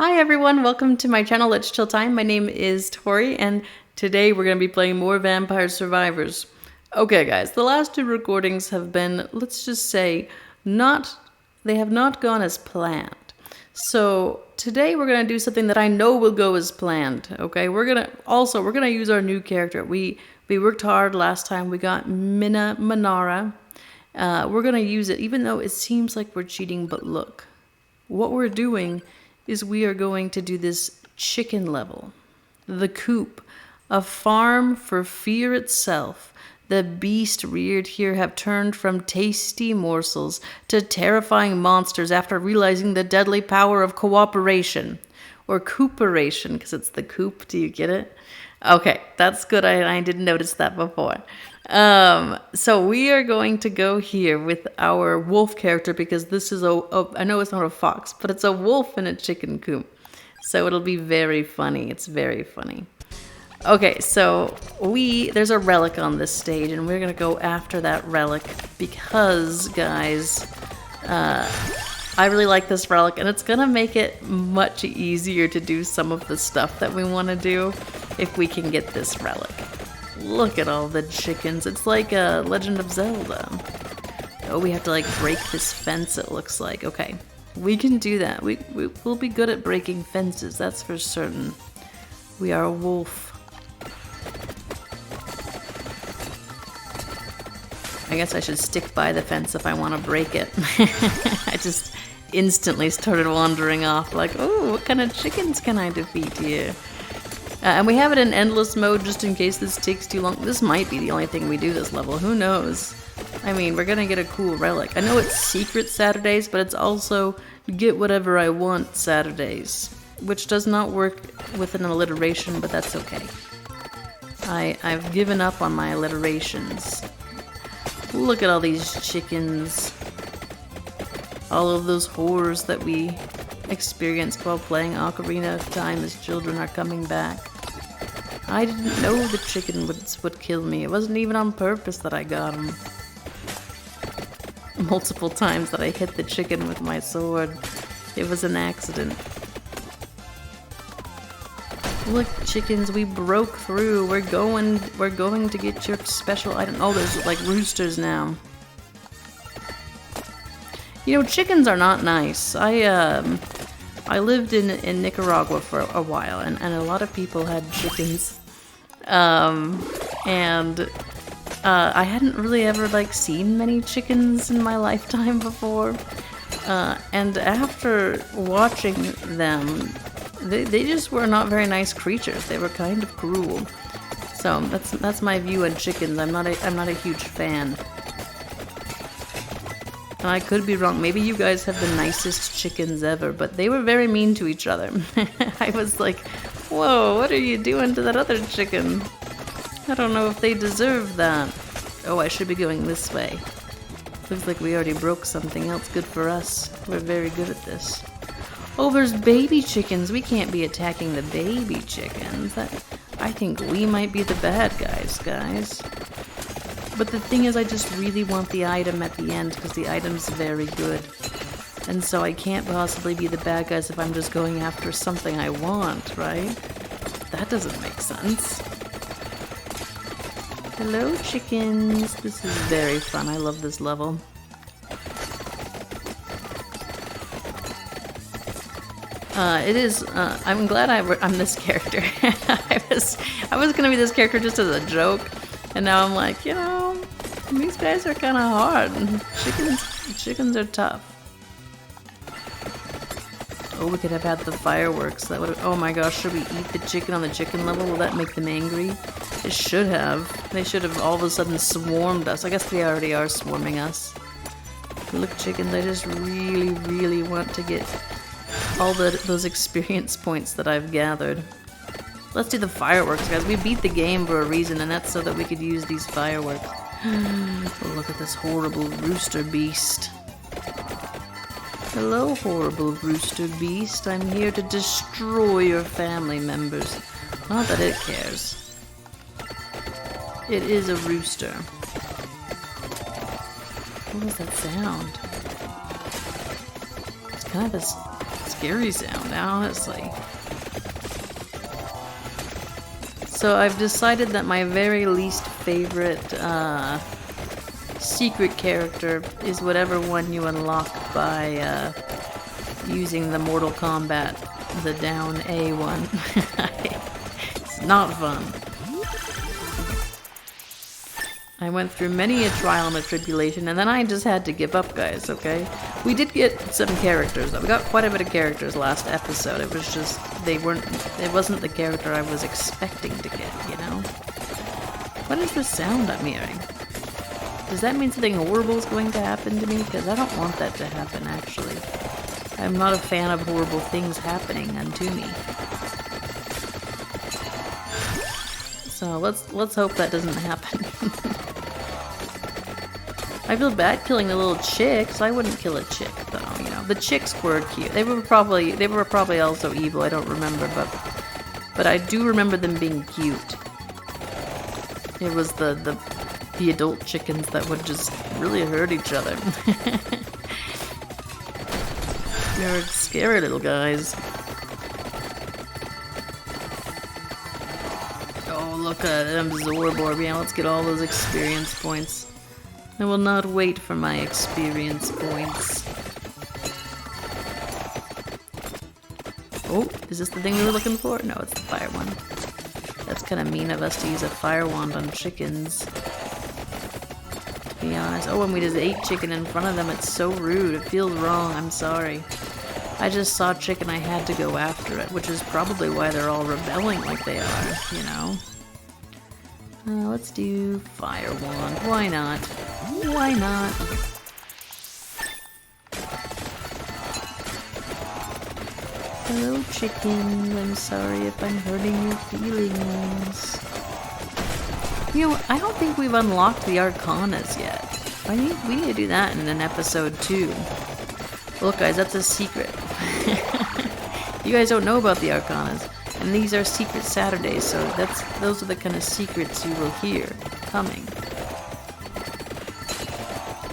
Hi everyone, welcome to my channel, Let's Chill Time. My name is Tori, and today we're going to be playing more Vampire Survivors. Okay guys, the last two recordings have been, let's just say, they have not gone as planned. So today we're going to do something that I know will go as planned, okay? We're going to use our new character. We worked hard last time, we got Manara. We're going to use it, even though it seems like we're cheating, but look. What we're doing is we are going to do this chicken level. The coop, a farm for fear itself. The beast reared here have turned from tasty morsels to terrifying monsters after realizing the deadly power of cooperation. Or cooperation, because it's the coop. Do you get it? Okay, that's good. I didn't notice that before. So we are going to go here with our wolf character because this is I know it's not a fox, but it's a wolf in a chicken coop. So it'll be very funny. It's very funny. Okay, so there's a relic on this stage and we're going to go after that relic because, guys, I really like this relic and it's going to make it much easier to do some of the stuff that we want to do if we can get this relic. Look at all the chickens. It's like a Legend of Zelda. Oh, we have to like break this fence, it looks like. Okay, we can do that. We'll be good at breaking fences, that's for certain. We are a wolf. I guess I should stick by the fence if I want to break it. I just instantly started wandering off like, oh, what kind of chickens can I defeat here? And we have it in endless mode just in case this takes too long. This might be the only thing we do this level. Who knows? I mean, we're gonna get a cool relic. I know it's Secret Saturdays, but it's also Get Whatever I Want Saturdays, which does not work with an alliteration, but that's okay. I've given up on my alliterations. Look at all these chickens. All of those horrors that we experienced while playing Ocarina of Time as children are coming back. I didn't know the chicken would kill me. It wasn't even on purpose that I got him. Multiple times that I hit the chicken with my sword. It was an accident. Look, chickens, we broke through. We're going to get your special item. Oh, there's like roosters now. You know, chickens are not nice. I lived in Nicaragua for a while, and a lot of people had chickens. I hadn't really ever like seen many chickens in my lifetime before. And after watching them, they just were not very nice creatures. They were kind of cruel. So that's my view on chickens. I'm not a huge fan. And I could be wrong. Maybe you guys have the nicest chickens ever, but they were very mean to each other. I was like, whoa, what are you doing to that other chicken? I don't know if they deserve that. Oh, I should be going this way. Looks like we already broke something else. Good for us. We're very good at this. Oh, there's baby chickens. We can't be attacking the baby chickens. I think we might be the bad guys. But the thing is, I just really want the item at the end because the item's very good. And so I can't possibly be the bad guys if I'm just going after something I want, right? That doesn't make sense. Hello, chickens. This is very fun. I love this level. It is, I'm glad I'm this character. I was gonna be this character just as a joke. And now I'm like, you know, these guys are kind of hard. Chickens are tough. Oh, we could have had the fireworks. That would. Oh my gosh, should we eat the chicken on the chicken level? Will that make them angry? It should have. They should have all of a sudden swarmed us. I guess they already are swarming us. Look, chickens, I just really, really want to get all those experience points that I've gathered. Let's do the fireworks, guys. We beat the game for a reason, and that's so that we could use these fireworks. Oh, look at this horrible rooster beast. Hello, horrible rooster beast. I'm here to destroy your family members. Not that it cares. It is a rooster. What was that sound? It's kind scary sound, honestly. So I've decided that my very least favorite secret character is whatever one you unlock by using the Mortal Kombat, the down A one. It's not fun. I went through many a trial and a tribulation, and then I just had to give up, guys, okay? We did get some characters, though. We got quite a bit of characters last episode. It was just, it wasn't the character I was expecting to get, you know? What is the sound I'm hearing? Does that mean something horrible is going to happen to me? Because I don't want that to happen, actually. I'm not a fan of horrible things happening unto me. So let's hope that doesn't happen. I feel bad killing the little chicks. I wouldn't kill a chick, though, you know. The chicks were cute. They were probably also evil, I don't remember, but I do remember them being cute. It was the adult chickens that would just really hurt each other. They're scary little guys. Oh, look at them, Zorborb. Yeah, let's get all those experience points. I will not wait for my experience points. Oh, is this the thing we were looking for? No, it's the fire one. That's kind of mean of us to use a fire wand on chickens. To be honest. Oh, and we just ate chicken in front of them. It's so rude. It feels wrong. I'm sorry. I just saw chicken. I had to go after it, which is probably why they're all rebelling like they are, you know? Let's do fire wand. Why not? Why not? Hello, chicken. I'm sorry if I'm hurting your feelings. You know, I don't think we've unlocked the Arcanas yet. We need to do that in an episode 2. Look, guys, that's a secret. You guys don't know about the Arcanas. And these are secret Saturdays, so those are the kind of secrets you will hear coming.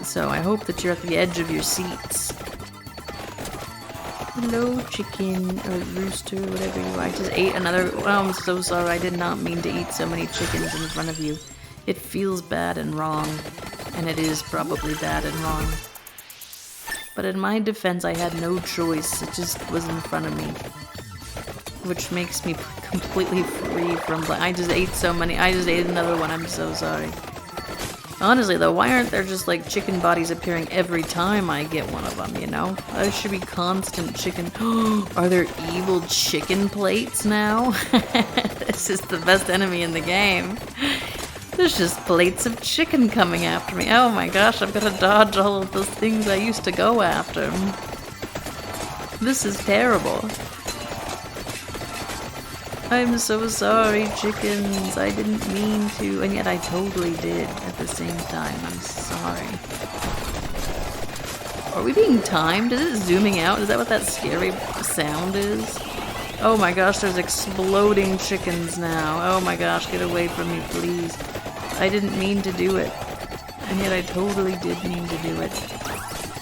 So I hope that you're at the edge of your seats. Hello, chicken, or rooster, whatever you are. I just ate another. Oh, I'm so sorry. I did not mean to eat so many chickens in front of you. It feels bad and wrong, and it is probably bad and wrong. But in my defense, I had no choice. It just was in front of me. Which makes me completely free from... I just ate so many. I just ate another one. I'm so sorry. Honestly, though, why aren't there just, like, chicken bodies appearing every time I get one of them, you know? There should be constant chicken... Are there evil chicken plates now? This is the best enemy in the game. There's just plates of chicken coming after me. Oh my gosh, I've got to dodge all of those things I used to go after. This is terrible. I'm so sorry, chickens. I didn't mean to, and yet I totally did at the same time. I'm sorry. Are we being timed? Is it zooming out? Is that what that scary sound is? Oh my gosh, there's exploding chickens now. Oh my gosh, get away from me, please. I didn't mean to do it, and yet I totally did mean to do it.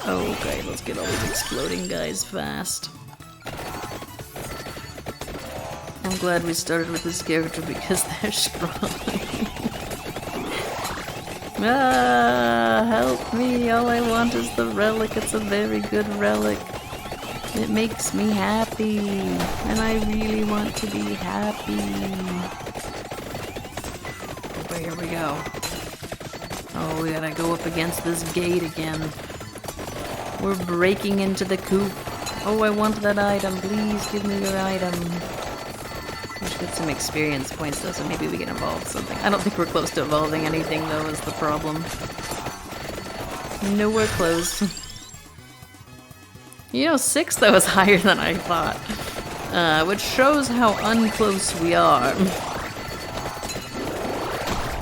Okay, let's get all these exploding guys fast. I'm glad we started with this character because they're strong. Help me. All I want is the relic. It's a very good relic. It makes me happy. And I really want to be happy. Okay, here we go. Oh, we gotta go up against this gate again. We're breaking into the coop. Oh, I want that item. Please give me your item. We should get some experience points though, so maybe we can evolve something. I don't think we're close to evolving anything though, is the problem. Nowhere close. You know, 6 though is higher than I thought. Which shows how unclose we are.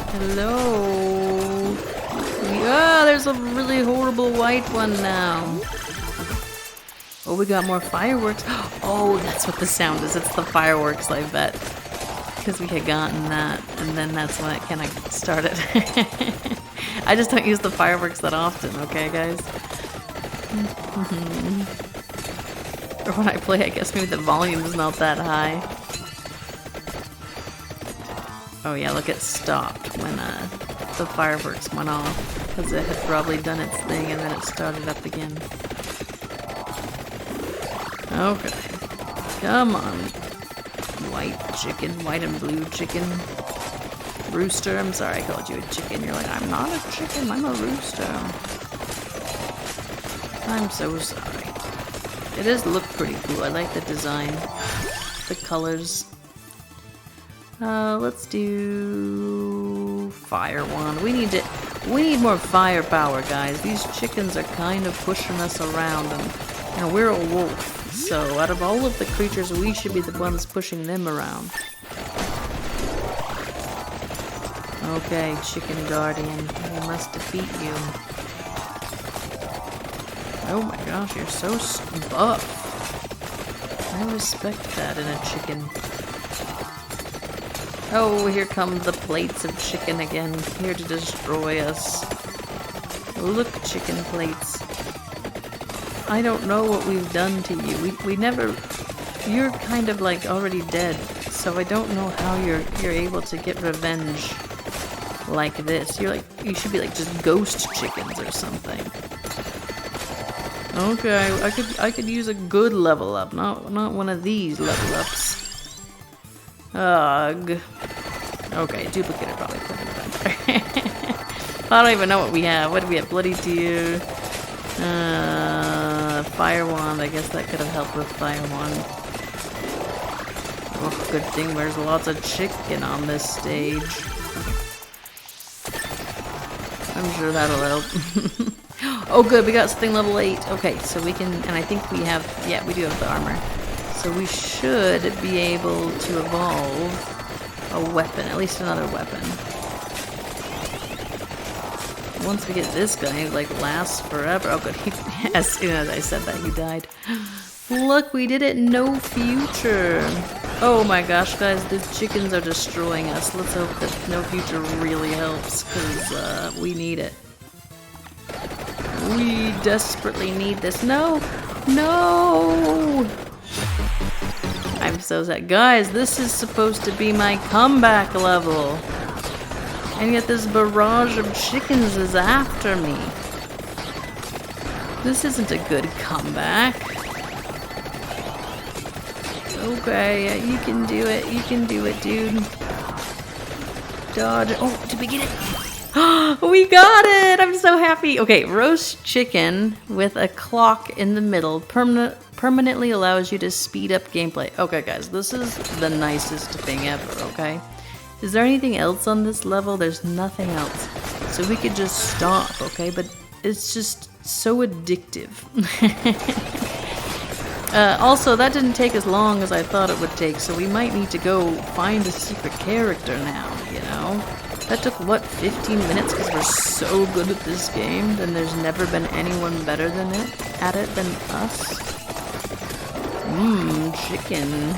Hello. There's a really horrible white one now. Oh, we got more fireworks. Oh, that's what the sound is. It's the fireworks, I bet. Because we had gotten that, and then that's when it kind of started. I just don't use the fireworks that often, okay, guys? Or when I play, I guess maybe the volume's not that high. Oh yeah, look, it stopped when the fireworks went off. Because it had probably done its thing and then it started up again. Okay. Come on. White chicken, white and blue chicken. Rooster, I'm sorry I called you a chicken. You're like, I'm not a chicken, I'm a rooster. I'm so sorry. It does look pretty cool. I like the design. The colors. Let's do fire wand. We need more firepower, guys. These chickens are kind of pushing us around, and we're a wolf. So out of all of the creatures, we should be the ones pushing them around. Okay, chicken guardian, we must defeat you. Oh my gosh, you're so buff. I respect that in a chicken. Oh, here come the plates of chicken again, here to destroy us. Look, chicken plates. I don't know what we've done to you. We never... You're kind of like already dead, so I don't know how you're able to get revenge like this. You should be like just ghost chickens or something. Okay, I could use a good level up, not one of these level ups. Ugh. Okay, duplicator probably put in better. I don't even know what we have. What do we have? Bloody Tear. Fire wand. I guess that could have helped with fire wand. Oh, good thing there's lots of chicken on this stage. I'm sure that'll help. Oh good, we got something level 8. Okay, so we can, and I think we have, yeah, we do have the armor. So we should be able to evolve a weapon, at least another weapon. Once we get this guy, it like lasts forever. Oh good, as soon as I said that, he died. Look, we did it, no future. Oh my gosh, guys, the chickens are destroying us. Let's hope that no future really helps, because we need it. We desperately need this. No! No! I'm so sad. Guys, this is supposed to be my comeback level. And yet this barrage of chickens is after me. This isn't a good comeback. Okay, you can do it. You can do it, dude. Dodge. Oh, did we get it? We got it! I'm so happy. Okay, roast chicken with a clock in the middle permanently allows you to speed up gameplay. Okay, guys, this is the nicest thing ever, okay? Is there anything else on this level? There's nothing else. So we could just stop, okay? But it's just so addictive. Also, that didn't take as long as I thought it would take, so we might need to go find a secret character now, you know? That took, what, 15 minutes because we're so good at this game, and there's never been anyone better at it than us. Chicken.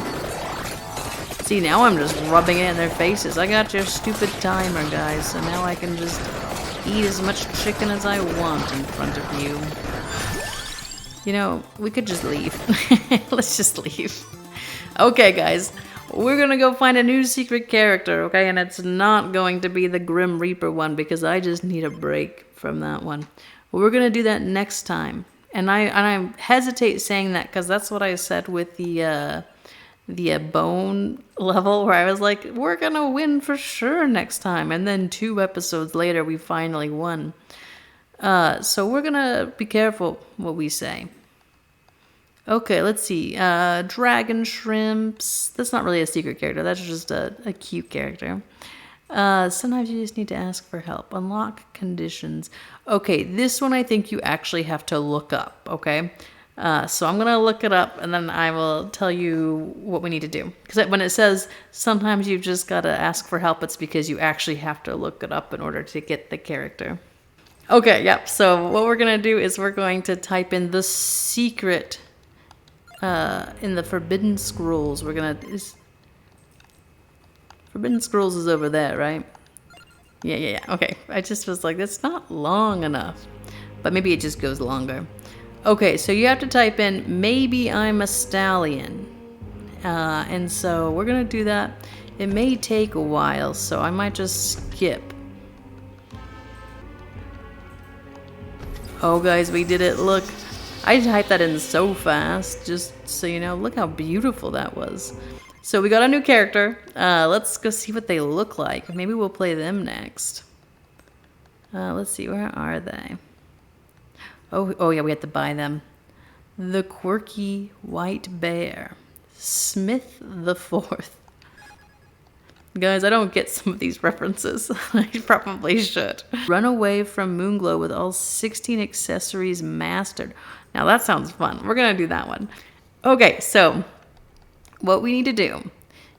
See, now I'm just rubbing it in their faces. I got your stupid timer, guys, so now I can just eat as much chicken as I want in front of you. You know, we could just leave. Let's just leave. Okay, guys. We're gonna go find a new secret character, okay? And it's not going to be the Grim Reaper one because I just need a break from that one. We're gonna do that next time. And I hesitate saying that because that's what I said with the bone level where I was like, we're gonna win for sure next time. And then 2 episodes later, we finally won. So we're gonna be careful what we say. Okay, let's see. Dragon shrimps. That's not really a secret character. That's just a cute character. Sometimes you just need to ask for help. Unlock conditions. Okay, this one I think you actually have to look up, okay? So I'm going to look it up, and then I will tell you what we need to do. Because when it says sometimes you've just got to ask for help, it's because you actually have to look it up in order to get the character. Okay, yep. So what we're going to do is we're going to type in the secret in the Forbidden Scrolls. We're going to... Forbidden Scrolls is over there, right? Yeah. Okay. I just was like, that's not long enough. But maybe it just goes longer. Okay, so you have to type in, maybe I'm a stallion. And so we're gonna do that. It may take a while, so I might just skip. Oh guys, we did it. Look, I typed that in so fast, just so you know. Look how beautiful that was. So we got a new character. Let's go see what they look like. Maybe we'll play them next. Let's see, where are they? Oh yeah, we have to buy them. The Quirky White Bear. Smith the Fourth. Guys, I don't get some of these references. I probably should. Run away from Moonglow with all 16 accessories mastered. Now that sounds fun. We're gonna do that one. Okay, so what we need to do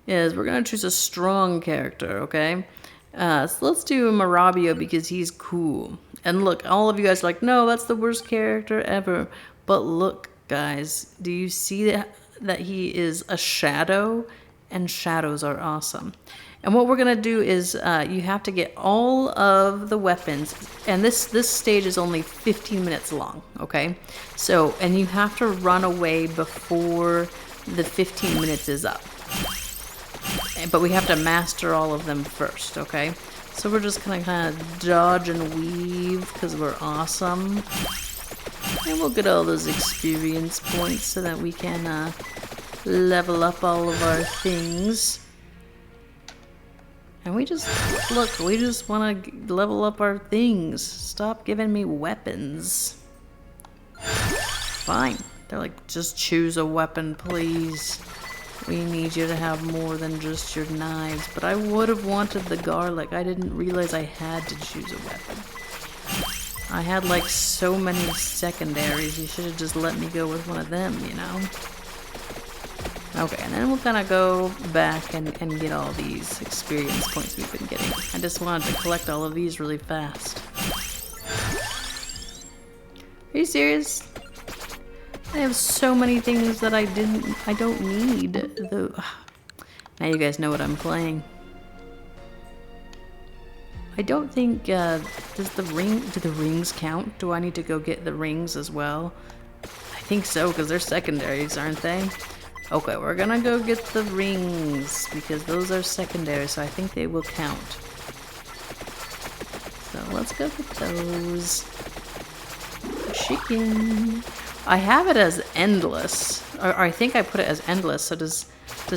is we're gonna choose a strong character, okay? So let's do Marabio because he's cool. And look, all of you guys are like, no, that's the worst character ever. But look, guys, do you see that he is a shadow? And shadows are awesome. And what we're gonna do is you have to get all of the weapons, and this stage is only 15 minutes long, okay? So, and you have to run away before the 15 minutes is up. But we have to master all of them first, okay? So we're just gonna kind of dodge and weave because we're awesome. And we'll get all those experience points so that we can level up all of our things. And we just, look, we just want to level up our things. Stop giving me weapons. Fine. They're like, just choose a weapon, please. We need you to have more than just your knives. But I would have wanted the garlic. I didn't realize I had to choose a weapon. I had like so many secondaries. You should have just let me go with one of them, you know? Okay, and then we'll kind of go back and get all these experience points we've been getting. I just wanted to collect all of these really fast. Are you serious? I have so many things that I don't need. Now you guys know what I'm playing. I don't think, do the rings count? Do I need to go get the rings as well? I think so, because they're secondaries, aren't they? Okay, we're gonna go get the rings, because those are secondary, so I think they will count. So let's go get those. Chicken. I have it as endless, or I think I put it as endless, so does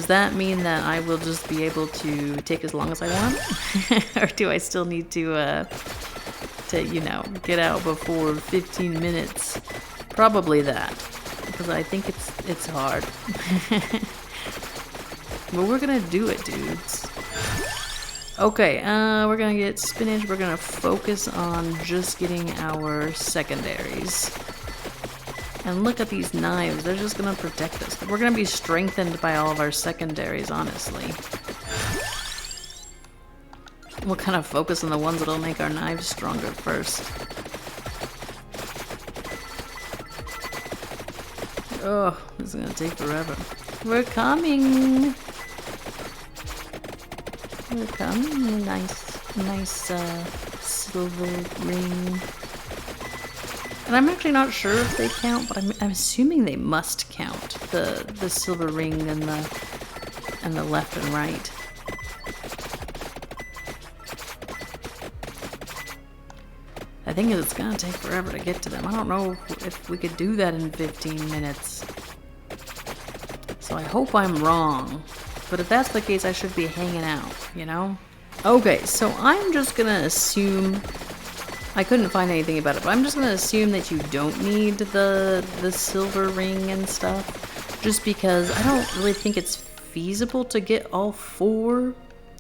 that mean that I will just be able to take as long as I want? Or do I still need to you know, get out before 15 minutes? Probably that. Because I think it's hard. But we're gonna do it, dudes. Okay, we're gonna get spinach. We're gonna focus on just getting our secondaries. And look at these knives. They're just gonna protect us. We're gonna be strengthened by all of our secondaries, honestly. We'll kind of focus on the ones that'll make our knives stronger first. Oh, this is gonna take forever. We're coming! We're coming. Nice silver ring. And I'm actually not sure if they count, but I'm assuming they must count. The silver ring and the left and right. I think it's gonna take forever to get to them. I don't know if we could do that in 15 minutes. So I hope I'm wrong. But if that's the case, I should be hanging out, you know? Okay, so I'm just gonna assume... I couldn't find anything about it, but I'm just gonna assume that you don't need the silver ring and stuff. Just because I don't really think it's feasible to get all 4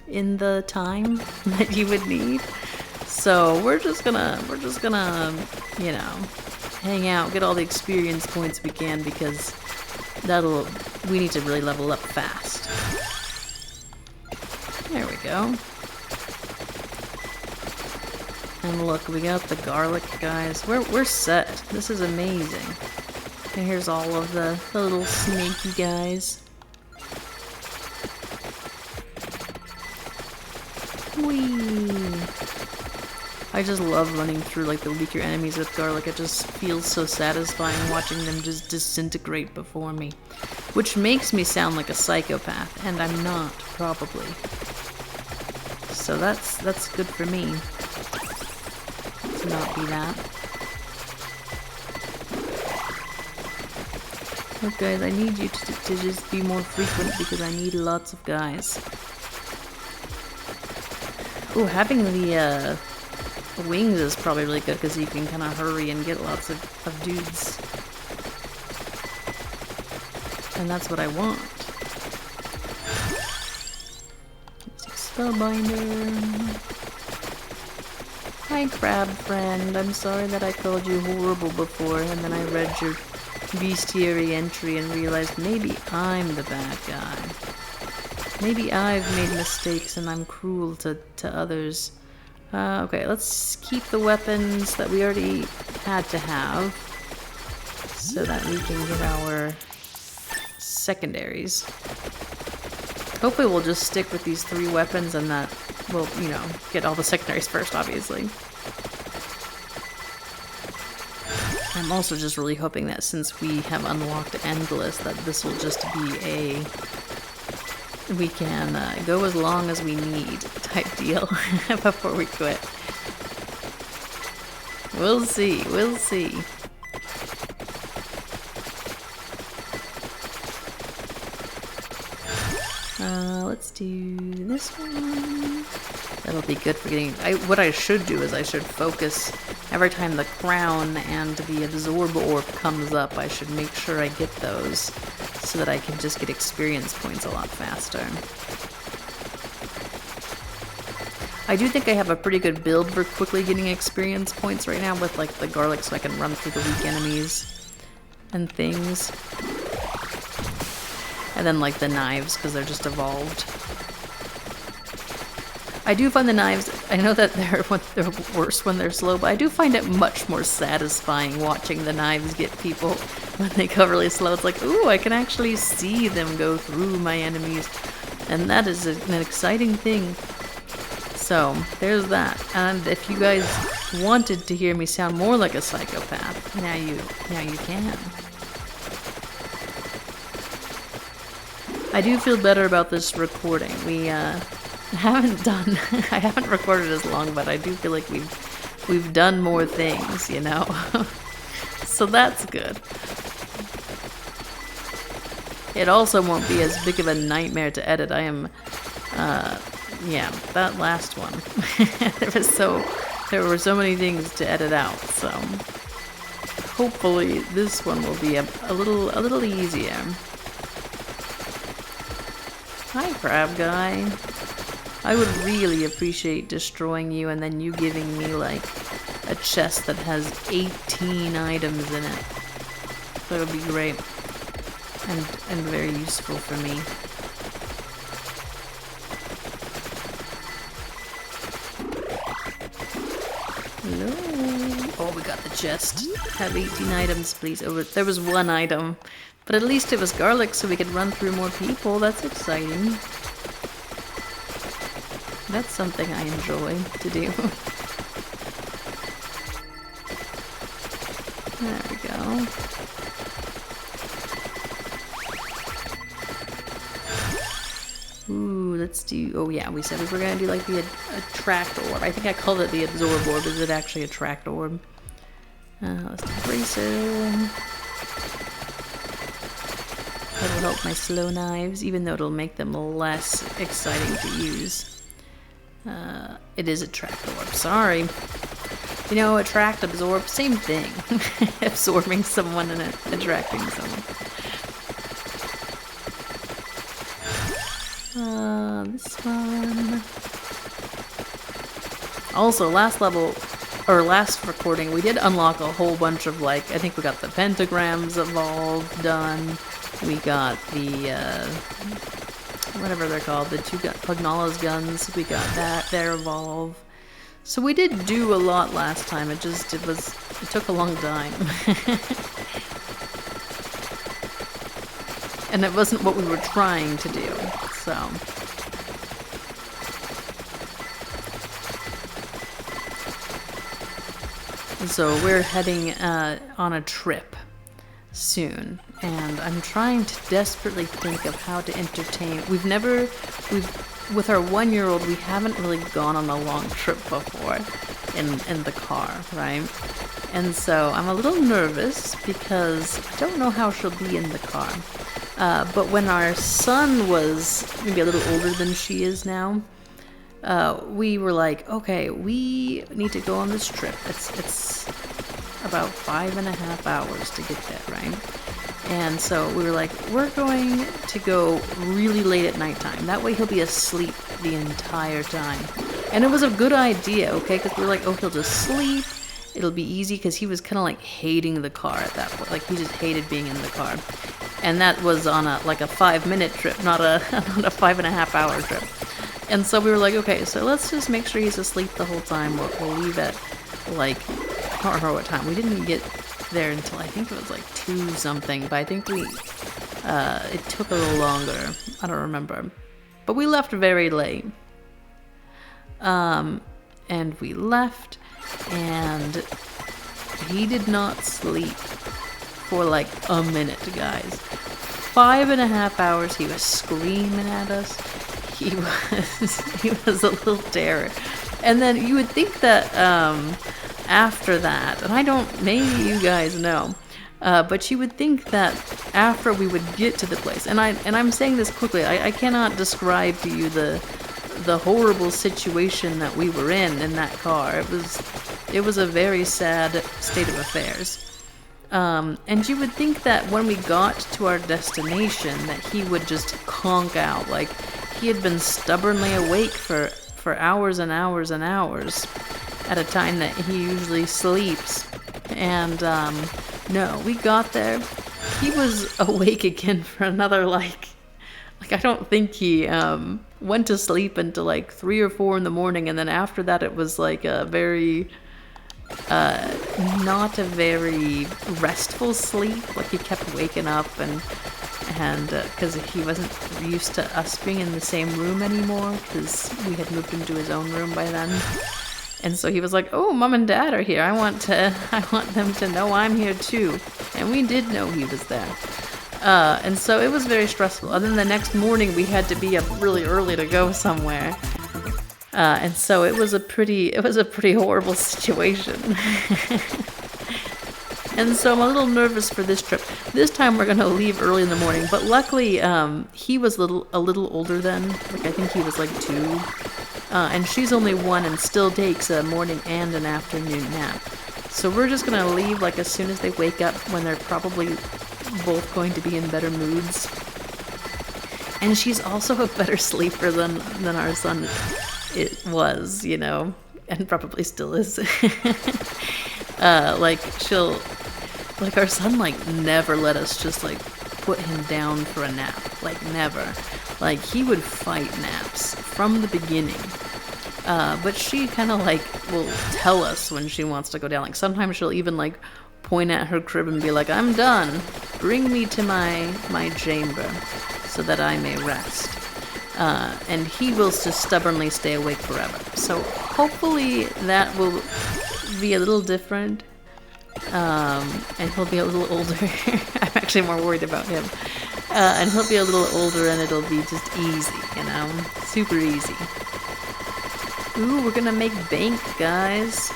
in the time that you would need. So we're just gonna, you know, hang out, get all the experience points we can, because we need to really level up fast. There we go. And look, we got the garlic, guys. We're set. This is amazing. And here's all of the little snaky guys. Whee! I just love running through like the weaker enemies with garlic. It just feels so satisfying watching them just disintegrate before me. Which makes me sound like a psychopath, and I'm not, probably. So that's good for me. To not be that. Look guys, I need you to just be more frequent because I need lots of guys. Ooh, having the wings is probably really good because you can kind of hurry and get lots of dudes. And that's what I want. Let's see, Spellbinder. Hi, crab friend. I'm sorry that I called you horrible before, and then I read your bestiary entry and realized maybe I'm the bad guy. Maybe I've made mistakes and I'm cruel to others. Okay, let's keep the weapons that we already had to have so that we can get our secondaries. Hopefully we'll just stick with these 3 weapons and that we'll, you know, get all the secondaries first, obviously. I'm also just really hoping that since we have unlocked Endless, that this will just be a... we can go as long as we need type deal before we quit. We'll see, we'll see. Let's do this one. That'll be good for getting... what I should do is I should focus every time the crown and the absorb orb comes up. I should make sure I get those so that I can just get experience points a lot faster. I do think I have a pretty good build for quickly getting experience points right now with like the garlic so I can run through the weak enemies and things. And then like the knives because they're just evolved. I do find the knives, I know that they're worse when they're slow, but I do find it much more satisfying watching the knives get people when they go really slow. It's like, ooh, I can actually see them go through my enemies. And that is an exciting thing. So, there's that. And if you guys wanted to hear me sound more like a psychopath, now you can. I do feel better about this recording. We haven't done I haven't recorded as long, but I do feel like we've done more things, you know. So that's good. It also won't be as big of a nightmare to edit. I am yeah, that last one. there were so many things to edit out, so hopefully this one will be a little easier. Hi, crab guy. I would really appreciate destroying you and then you giving me, like, a chest that has 18 items in it. That would be great. And very useful for me. Hello? Oh, we got the chest. Have 18 items, please. Oh, there was 1 item. But at least it was garlic so we could run through more people. That's exciting. That's something I enjoy to do. There we go. Ooh, let's do... oh yeah, we said we were going to do like the attract orb. I think I called it the absorb orb. Is it actually attract orb? Let's do Trouser. That'll help my slow knives, even though it'll make them less exciting to use. It is attract orb. Sorry. You know, attract, absorb, same thing. Absorbing someone and attracting someone. This one. Also, last level, or last recording, we did unlock a whole bunch of, like, I think we got the pentagrams evolved done. We got the, whatever they're called, the 2 Pugnala's guns. We got that, their evolve. So we did do a lot last time. It took a long time. And it wasn't what we were trying to do, so. So we're heading on a trip soon, and I'm trying to desperately think of how to entertain. With our 1-year-old, we haven't really gone on a long trip before in the car, right? And so I'm a little nervous because I don't know how she'll be in the car. But when our son was maybe a little older than she is now, we were like, okay, we need to go on this trip. It's about 5.5 hours to get there, right? And so we were like, we're going to go really late at nighttime. That way he'll be asleep the entire time. And it was a good idea, okay? Because we were like, oh, he'll just sleep. It'll be easy, because he was kind of like hating the car at that point. Like, he just hated being in the car. And that was on a 5-minute trip, not a 5.5 hour trip. And so we were like, okay, so let's just make sure he's asleep the whole time. We'll leave at like, I don't remember what time. We didn't get there until I think it was like 2 something, but I think it took a little longer. I don't remember. But we left very late. And we left, and he did not sleep for like a minute, guys. 5.5 hours he was screaming at us. He was a little terror. And then you would think that after that, and maybe you guys know, but you would think that after we would get to the place, and I'm saying this quickly, I cannot describe to you the horrible situation that we were in that car. It was a very sad state of affairs. And you would think that when we got to our destination that he would just conk out. Like, he had been stubbornly awake for hours and hours and hours at a time that he usually sleeps. And no, we got there. He was awake again for another like I don't think he went to sleep until like 3 or 4 in the morning, and then after that it was like a very not a very restful sleep. Like, he kept waking up and because he wasn't used to us being in the same room anymore, because we had moved into his own room by then. And so he was like, oh, Mom and Dad are here. I want them to know I'm here too. And we did know he was there. And so it was very stressful. And then the next morning we had to be up really early to go somewhere. And so it was a pretty horrible situation. And so I'm a little nervous for this trip. This time we're gonna leave early in the morning, but luckily he was a little older then. Like, I think he was like 2, and she's only 1 and still takes a morning and an afternoon nap. So we're just gonna leave like as soon as they wake up, when they're probably both going to be in better moods. And she's also a better sleeper than our son it was, you know, and probably still is. Like our son never let us just put him down for a nap. Like, never. Like, he would fight naps from the beginning. But she kind of will tell us when she wants to go down. Like, sometimes she'll even point at her crib and be like, I'm done. Bring me to my chamber so that I may rest. And he will just stubbornly stay awake forever. So hopefully that will be a little different. And he'll be a little older. I'm actually more worried about him. And he'll be a little older, and it'll be just easy, you know? Super easy. Ooh, we're gonna make bank, guys.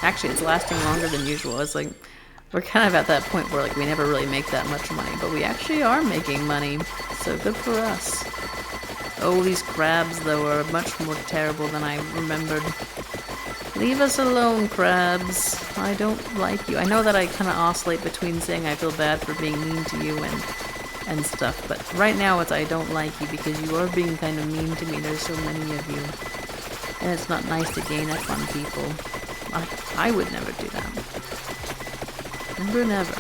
Actually, it's lasting longer than usual. It's we're kind of at that point where we never really make that much money, but we actually are making money. So good for us. Oh, these crabs, though, are much more terrible than I remembered. Leave us alone, crabs. I don't like you. I know that I kind of oscillate between saying I feel bad for being mean to you and stuff, but right now it's I don't like you because you are being kind of mean to me. There's so many of you. And it's not nice to gang up on people. I would never do that. Never.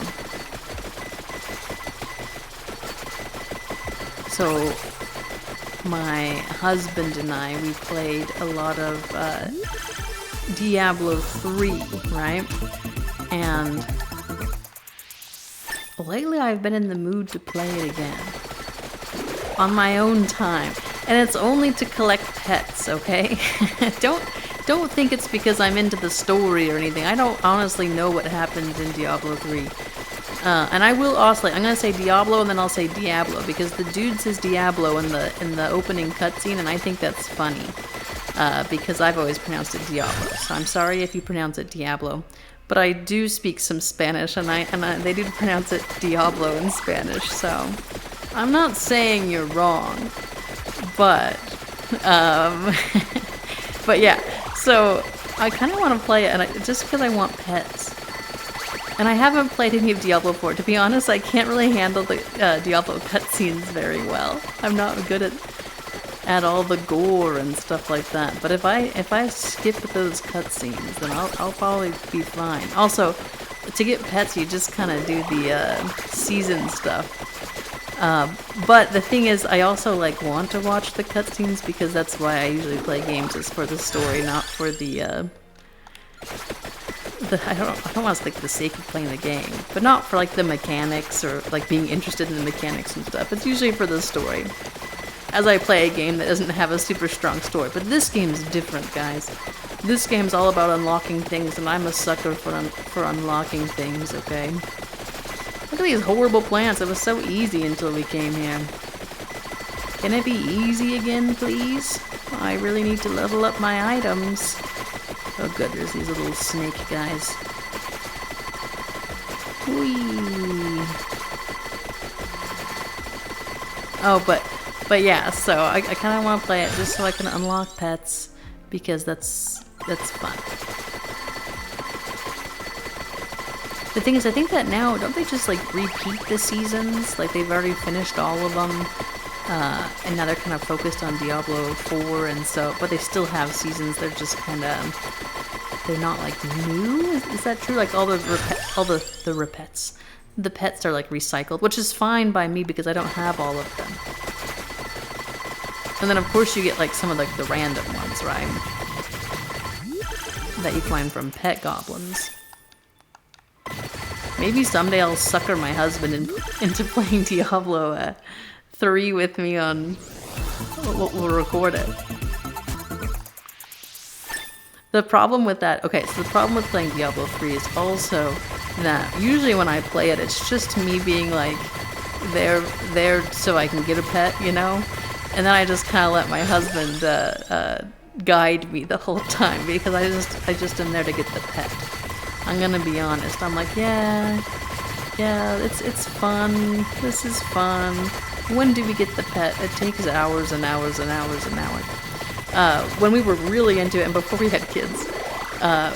So, my husband and I, we played a lot of Diablo 3, right? And lately I've been in the mood to play it again. On my own time. And it's only to collect pets, okay? don't think it's because I'm into the story or anything. I don't honestly know what happened in Diablo 3. And I will oscillate. I'm gonna say Diablo and then I'll say Diablo because the dude says Diablo in the opening cutscene, and I think that's funny because I've always pronounced it Diablo. So I'm sorry if you pronounce it Diablo, but I do speak some Spanish, and they do pronounce it Diablo in Spanish. So I'm not saying you're wrong, but but yeah. So I kind of want to play it, and just because I want pets. And I haven't played any of Diablo 4. To be honest, I can't really handle the Diablo cutscenes very well. I'm not good at all the gore and stuff like that. But if I skip those cutscenes, then I'll probably be fine. Also, to get pets, you just kind of do the season stuff. But the thing is, I also like want to watch the cutscenes because that's why I usually play games, is for the story, not for the I don't want to say the sake of playing the game, but not for like the mechanics or like being interested in the mechanics and stuff. It's usually for the story, as I play a game that doesn't have a super strong story. But this game's different, guys. This game's all about unlocking things, and I'm a sucker for unlocking things, okay? Look at these horrible plants. It was so easy until we came here. Can it be easy again, please? I really need to level up my items. Oh good, there's these little snake guys. Whee! Oh, but yeah, so I kind of want to play it just so I can unlock pets, because that's fun. The thing is, I think that now, don't they just like repeat the seasons? Like they've already finished all of them. And now they're kind of focused on Diablo 4, and so, but they still have seasons. They're just kind of, they're not like new. Is that true? Like all the pets are like recycled, which is fine by me because I don't have all of them. And then of course you get like some of like the random ones, right? That you find from pet goblins. Maybe someday I'll sucker my husband into playing Diablo 3 with me on... We'll record it. The problem with that... Okay, so the problem with playing Diablo 3 is also that usually when I play it, it's just me being like there so I can get a pet, you know? And then I just kind of let my husband guide me the whole time because I just am there to get the pet. I'm gonna be honest. I'm like, yeah, it's fun. This is fun. When do we get the pet? It takes hours and hours and hours and hours. When we were really into it and before we had kids,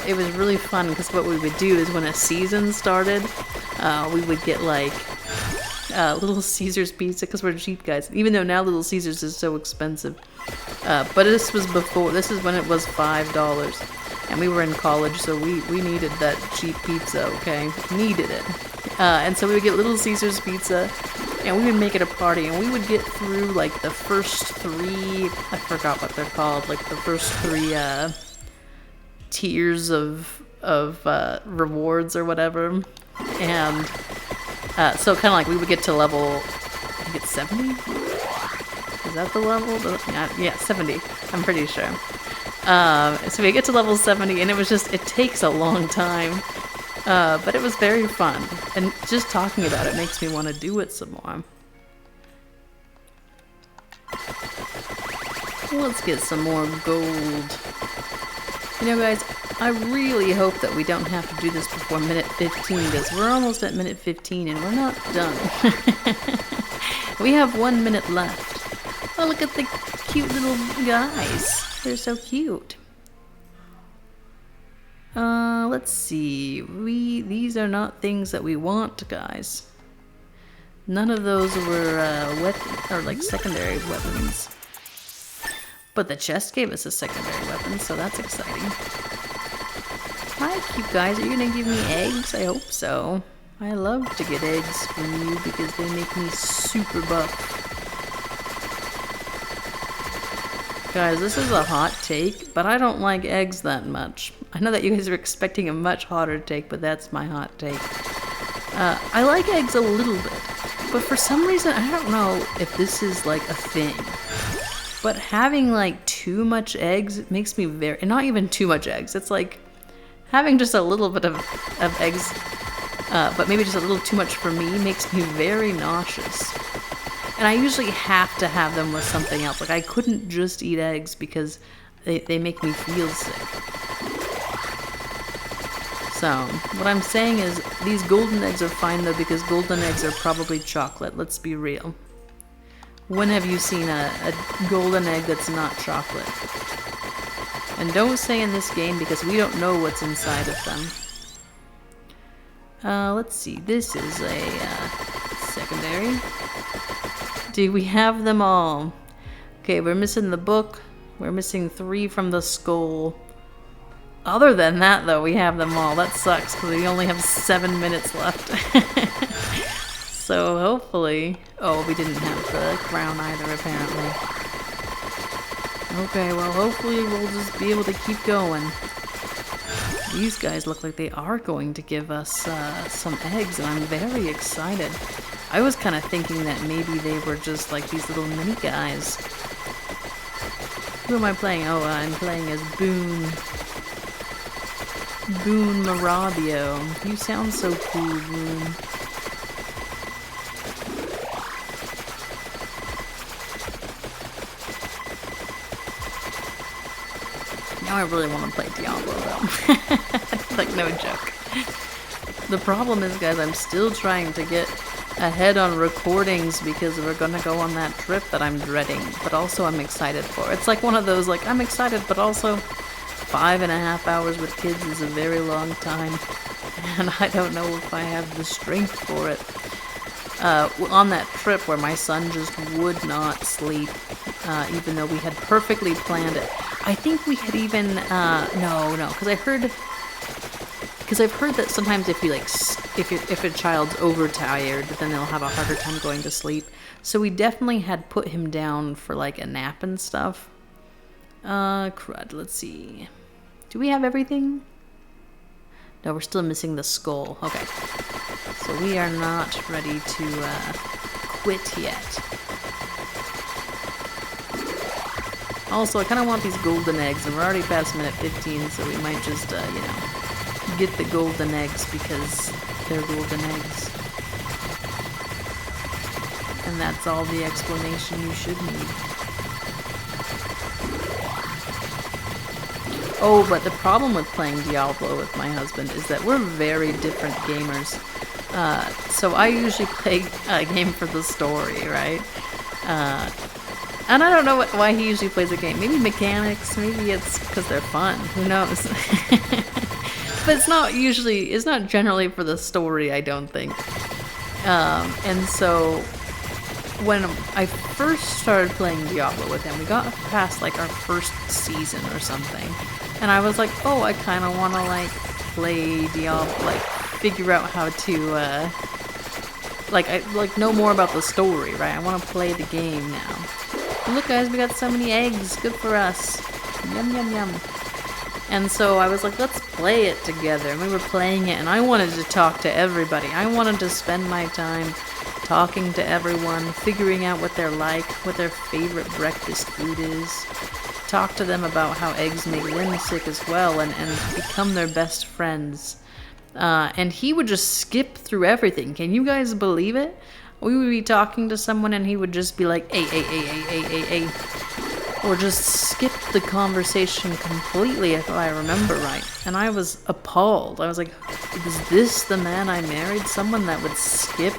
it was really fun because what we would do is when a season started, we would get like Little Caesars pizza because we're cheap guys. Even though now Little Caesars is so expensive. But this was before. This is when it was $5. And we were in college, so we needed that cheap pizza, okay? Needed it. And so we would get Little Caesars pizza, and we would make it a party, and we would get through, like, the first 3... I forgot what they're called. Like, the first 3, tiers of rewards or whatever. And so kind of like we would get to level... I think it's 70? Is that the level? Yeah, 70. I'm pretty sure. So we get to level 70, and it takes a long time, but it was very fun, and just talking about it makes me want to do it some more. Let's get some more gold. You know, guys, I really hope that we don't have to do this before minute 15, because we're almost at minute 15, and we're not done. We have 1 minute left. Oh, look at the cute little guys. They're so cute. Let's see. These are not things that we want, guys. None of those were or like secondary weapons. But the chest gave us a secondary weapon, so that's exciting. Hi, cute guys. Are you gonna give me eggs? I hope so. I love to get eggs from you because they make me super buff. Guys, this is a hot take, but I don't like eggs that much. I know that you guys are expecting a much hotter take, but that's my hot take. I like eggs a little bit, but for some reason, I don't know if this is like a thing, But having like too much eggs makes me very, not even too much eggs. It's like having just a little bit of eggs, but maybe just a little too much for me makes me very nauseous. And I usually have to have them with something else. Like I couldn't just eat eggs because they make me feel sick. So, what I'm saying is, these golden eggs are fine though, because golden eggs are probably chocolate, let's be real. When have you seen a golden egg that's not chocolate? And don't say in this game, because we don't know what's inside of them. Let's see, this is a secondary. Do we have them all? Okay, we're missing the book. We're missing 3 from the skull. Other than that, though, we have them all. That sucks, because we only have 7 minutes left. So, hopefully... Oh, we didn't have the crown either, apparently. Okay, well, hopefully we'll just be able to keep going. These guys look like they are going to give us some eggs, and I'm very excited. I was kind of thinking that maybe they were just like these little mini guys. Who am I playing? Oh, I'm playing as Boone Marabio. You sound so cool, Boone. Now I really want to play Diablo, though. Like, no joke. The problem is, guys, I'm still trying to get ahead on recordings because we're gonna go on that trip that I'm dreading, but also I'm excited for. It's like one of those, like, I'm excited, but also 5.5 hours with kids is a very long time, and I don't know if I have the strength for it. On that trip where my son just would not sleep, even though we had perfectly planned it. I think we had even, no, because I've heard that sometimes if you like, if a child's overtired, then they'll have a harder time going to sleep. So we definitely had put him down for like a nap and stuff. Crud, let's see. Do we have everything? No, we're still missing the skull. Okay. So we are not ready to quit yet. Also, I kind of want these golden eggs, and we're already past minute 15, so we might just, you know, get the golden eggs because they're golden eggs. And that's all the explanation you should need. Oh, but the problem with playing Diablo with my husband is that we're very different gamers. So I usually play a game for the story, right? And I don't know why he usually plays a game. Maybe mechanics, maybe it's because they're fun. Who knows? But it's not generally for the story, I don't think. And so when I first started playing Diablo with him, we got past like our first season or something. And I was like, oh, I kind of want to like play Diablo, like figure out how to, like know more about the story, right? I want to play the game now. And look, guys, we got so many eggs. Good for us. Yum, yum, yum. And so I was like, let's play it together. And we were playing it, and I wanted to talk to everybody. I wanted to spend my time talking to everyone, figuring out what they're like, what their favorite breakfast food is. Talk to them about how eggs make them sick as well, and become their best friends. And he would just skip through everything. Can you guys believe it? We would be talking to someone and he would just be like, A. Or just skip the conversation completely, if I remember right. And I was appalled. I was like, is this the man I married? Someone that would skip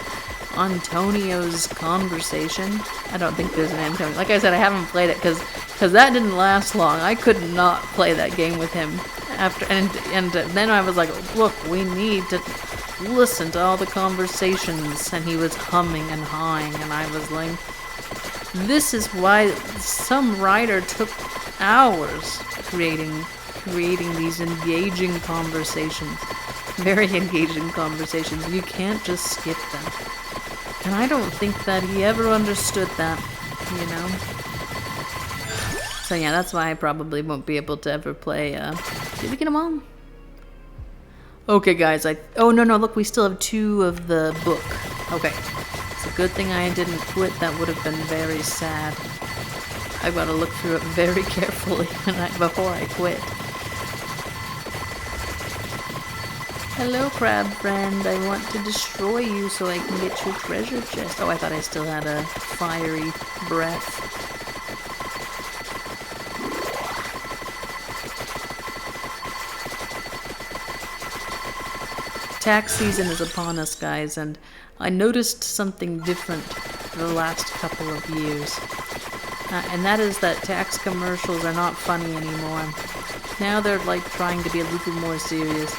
Antonio's conversation? I don't think there's an Antonio. Like I said, I haven't played it because that didn't last long. I could not play that game with him. And then I was like, look, we need to listen to all the conversations. And he was humming and hawing, and I was like, this is why some writer took hours creating these engaging conversations. Very engaging conversations. You can't just skip them. And I don't think that he ever understood that, you know? So yeah, that's why I probably won't be able to ever play, did we get them all? Okay, guys, oh, no, look, we still have 2 of the book. Okay. It's a good thing I didn't quit. That would have been very sad. I've got to look through it very carefully before I quit. Hello, crab friend. I want to destroy you so I can get your treasure chest. Oh, I thought I still had a fiery breath. Tax season is upon us, guys, and I noticed something different for the last couple of years. And that is that tax commercials are not funny anymore. Now they're like trying to be a little more serious.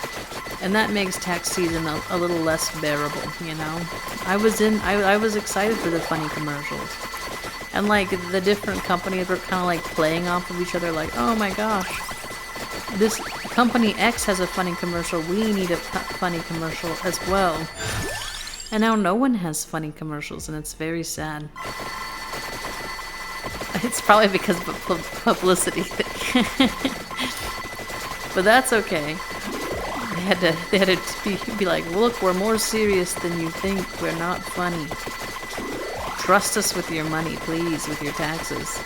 And that makes tax season a little less bearable, you know? I was excited for the funny commercials. And like the different companies were kind of like playing off of each other like, oh my gosh, this company X has a funny commercial, we need a funny commercial as well. And now no one has funny commercials, and it's very sad. It's probably because of publicity. But that's okay. They had to be like, look, we're more serious than you think. We're not funny. Trust us with your money, please, with your taxes.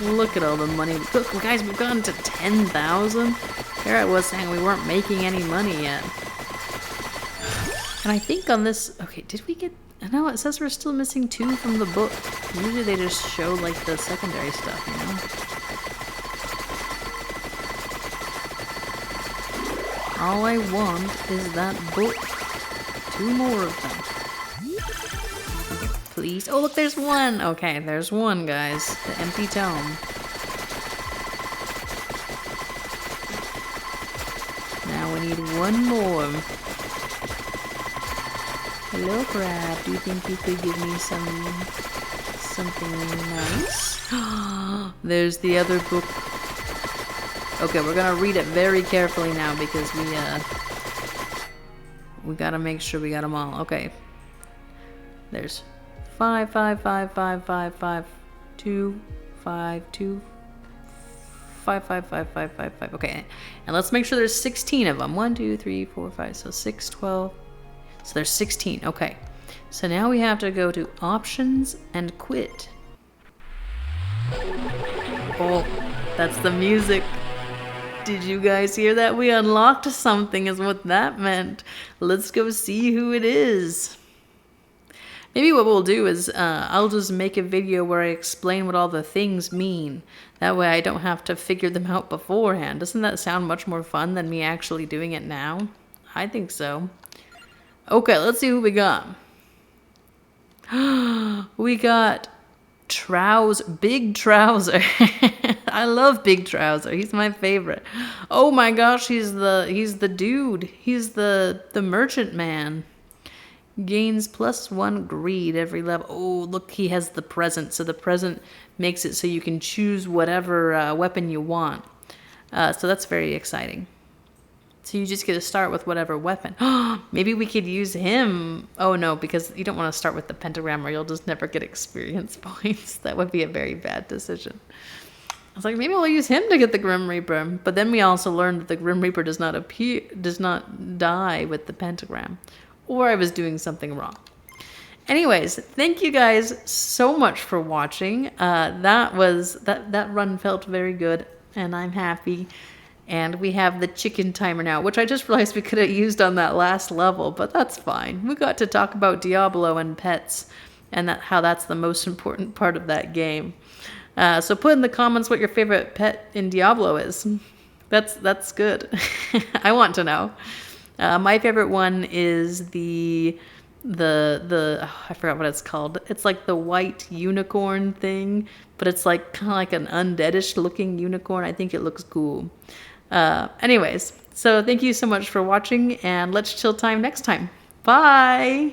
Look at all the money. Look, guys, we've gotten to 10,000. Here I was saying we weren't making any money yet. And I think on this... Okay, did we get... No, it says we're still missing 2 from the book. Usually they just show, like, the secondary stuff, you know? All I want is that book. 2 more of them. Please. Oh, look, there's 1! Okay, there's 1, guys. The empty tome. Now we need 1 more. Hello, crab. Do you think you could give me something nice? There's the other book. Okay, we're gonna read it very carefully now because we gotta make sure we got them all. Okay. There's 5, 5, 5, 5, 5, 5, 2, 5, 2, 5, 5, 5, 5, 5, 5. Okay, and let's make sure there's 16 of them. 1, 2, 3, 4, 5. So 6, 12. So there's 16. Okay. So now we have to go to options and quit. Oh, that's the music. Did you guys hear that? We unlocked something is what that meant. Let's go see who it is. Maybe what we'll do is I'll just make a video where I explain what all the things mean. That way I don't have to figure them out beforehand. Doesn't that sound much more fun than me actually doing it now? I think so. Okay, let's see who we got. We got Big Trouser. I love Big Trouser. He's my favorite. Oh my gosh, he's the dude. He's the merchant man. Gains +1 greed every level. Oh, look, he has the present. So the present makes it so you can choose whatever weapon you want. So that's very exciting. So you just get to start with whatever weapon. Maybe we could use him. Oh no, because you don't want to start with the pentagram or you'll just never get experience points. That would be a very bad decision. I was like, maybe we'll use him to get the Grim Reaper. But then we also learned that the Grim Reaper does not die with the pentagram. Or I was doing something wrong. Anyways, thank you guys so much for watching. That run felt very good and I'm happy. And we have the chicken timer now, which I just realized we could have used on that last level, but that's fine. We got to talk about Diablo and pets and how that's the most important part of that game. So put in the comments what your favorite pet in Diablo is. That's good. I want to know. My favorite one is I forgot what it's called. It's like the white unicorn thing, but it's like kind of like an undeadish looking unicorn. I think it looks cool. Anyways, so thank you so much for watching and let's chill time next time. Bye!